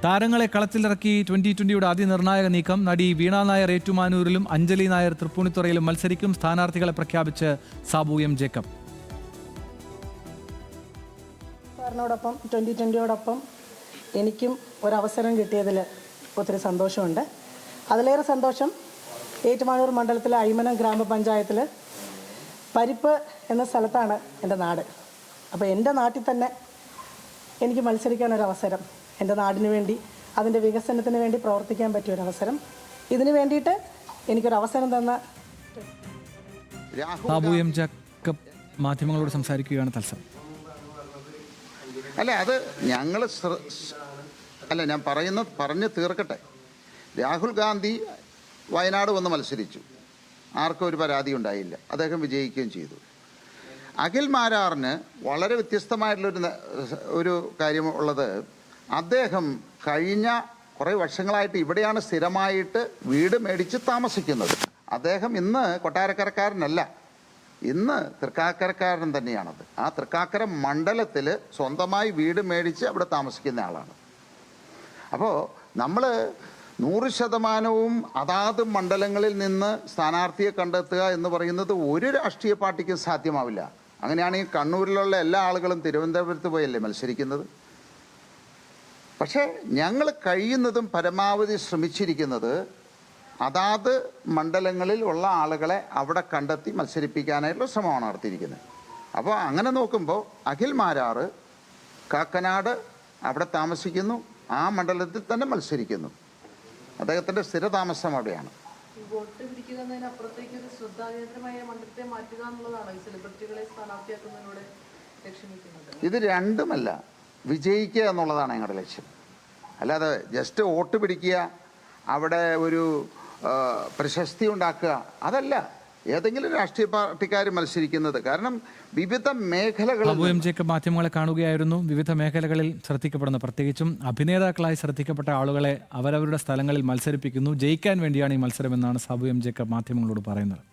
താരങ്ങളെ കളത്തിലിറക്കി 2020 ആദ്യ നിർണായക നീക്കം. നടി വീണ നായർ ഏറ്റുമാനൂരിലും അഞ്ജലി നായർ തൃപ്പൂണിത്തുറയിലും മത്സരിക്കും. സ്ഥാനാർത്ഥികളെ പ്രഖ്യാപിച്ച് സാബു എം ജേക്കബ്. സാറിനോടൊപ്പം 2020 എനിക്കും ഒരവസരം കിട്ടിയതിൽ ഒത്തിരി സന്തോഷമുണ്ട്. അതിലേറെ സന്തോഷം ഏറ്റുമാനൂർ മണ്ഡലത്തിലെ അയ്മനം ഗ്രാമപഞ്ചായത്തിൽ പരിപ്പ് എന്ന സ്ഥലത്താണ് എൻ്റെ നാട്. അപ്പോൾ എൻ്റെ നാട്ടിൽ തന്നെ എനിക്ക് മത്സരിക്കാനൊരവസരം, എൻ്റെ നാടിന് വേണ്ടി അതിൻ്റെ വികസനത്തിന് വേണ്ടി പ്രവർത്തിക്കാൻ പറ്റിയൊരവസരം, ഇതിനു വേണ്ടിയിട്ട് എനിക്കൊരവസരം തന്ന സാബു എം ജേക്കബ് മാധ്യമങ്ങളോട് സംസാരിക്കുകയാണ് തത്സമയം. അത് ഞങ്ങൾ ഞാൻ പറഞ്ഞു തീർക്കട്ടെ. രാഹുൽ ഗാന്ധി വയനാട് വന്ന് മത്സരിച്ചു, ആർക്കും ഒരു പരാതി ഉണ്ടായില്ല, അദ്ദേഹം വിജയിക്കുകയും ചെയ്തു. അഖിൽ മാരാറിന് വളരെ വ്യത്യസ്തമായിട്ടുള്ളൊരു കാര്യം ഉള്ളത്, അദ്ദേഹം കഴിഞ്ഞ കുറേ വർഷങ്ങളായിട്ട് ഇവിടെയാണ് സ്ഥിരമായിട്ട് വീട് മേടിച്ച് താമസിക്കുന്നത്. അദ്ദേഹം ഇന്ന് കൊട്ടാരക്കരക്കാരനല്ല, ഇന്ന് തൃക്കാക്കരക്കാരൻ തന്നെയാണത്. ആ തൃക്കാക്കര മണ്ഡലത്തിൽ സ്വന്തമായി വീട് മേടിച്ച് അവിടെ താമസിക്കുന്ന ആളാണ്. അപ്പോൾ നമ്മൾ 100% അതാത് മണ്ഡലങ്ങളിൽ നിന്ന് സ്ഥാനാർത്ഥിയെ കണ്ടെത്തുക എന്ന് പറയുന്നത് ഒരു രാഷ്ട്രീയ പാർട്ടിക്കും സാധ്യമാവില്ല. അങ്ങനെയാണെങ്കിൽ കണ്ണൂരിലുള്ള എല്ലാ ആളുകളും തിരുവനന്തപുരത്ത് പോയല്ലേ മത്സരിക്കുന്നത്. പക്ഷേ ഞങ്ങൾ കഴിയുന്നതും പരമാവധി ശ്രമിച്ചിരിക്കുന്നത് അതാത് മണ്ഡലങ്ങളിൽ ഉള്ള ആളുകളെ അവിടെ കണ്ടെത്തി മത്സരിപ്പിക്കാനായിട്ടുള്ള ശ്രമമാണ് നടത്തിയിരിക്കുന്നത്. അപ്പോൾ അങ്ങനെ നോക്കുമ്പോൾ അഖിൽ മാരാറ് കാക്കനാട് അവിടെ താമസിക്കുന്നു, ആ മണ്ഡലത്തിൽ തന്നെ മത്സരിക്കുന്നു. അദ്ദേഹത്തിൻ്റെ സ്ഥിരതാമസം അവിടെയാണ്. വോട്ട് പിടിക്കുക എന്നതിനപ്പുറത്തേക്ക് ഒരു ശ്രദ്ധാകേന്ദ്രമായ മണ്ഡലത്തെ മാറ്റുക എന്നുള്ളതാണ് ഈ സെലിബ്രിറ്റികളെ സ്ഥാനാർത്ഥിയാക്കുന്നതിലൂടെ ലക്ഷ്യമിക്കുന്നത്. ഇത് രണ്ടുമല്ല, വിജയിക്കുക എന്നുള്ളതാണ് ഞങ്ങളുടെ ലക്ഷ്യം. അല്ലാതെ ജസ്റ്റ് വോട്ട് പിടിക്കുക, അവിടെ ഒരു പ്രശസ്തി ഉണ്ടാക്കുക, അതല്ല ഏതെങ്കിലും രാഷ്ട്രീയ പാർട്ടിക്കാർ മത്സരിക്കുന്നത്. കാരണം വിവിധ മേഖലകളിൽ സാബു എം ജേക്കബ് മാധ്യമങ്ങളെ കാണുകയായിരുന്നു. വിവിധ മേഖലകളിൽ ശ്രദ്ധിക്കപ്പെടുന്ന, പ്രത്യേകിച്ചും അഭിനേതാക്കളായി ശ്രദ്ധിക്കപ്പെട്ട ആളുകളെ അവരവരുടെ സ്ഥലങ്ങളിൽ മത്സരിപ്പിക്കുന്നു. ജയിക്കാൻ വേണ്ടിയാണ് ഈ മത്സരമെന്നാണ് സാബു എം ജേക്കബ് മാധ്യമങ്ങളോട് പറയുന്നത്.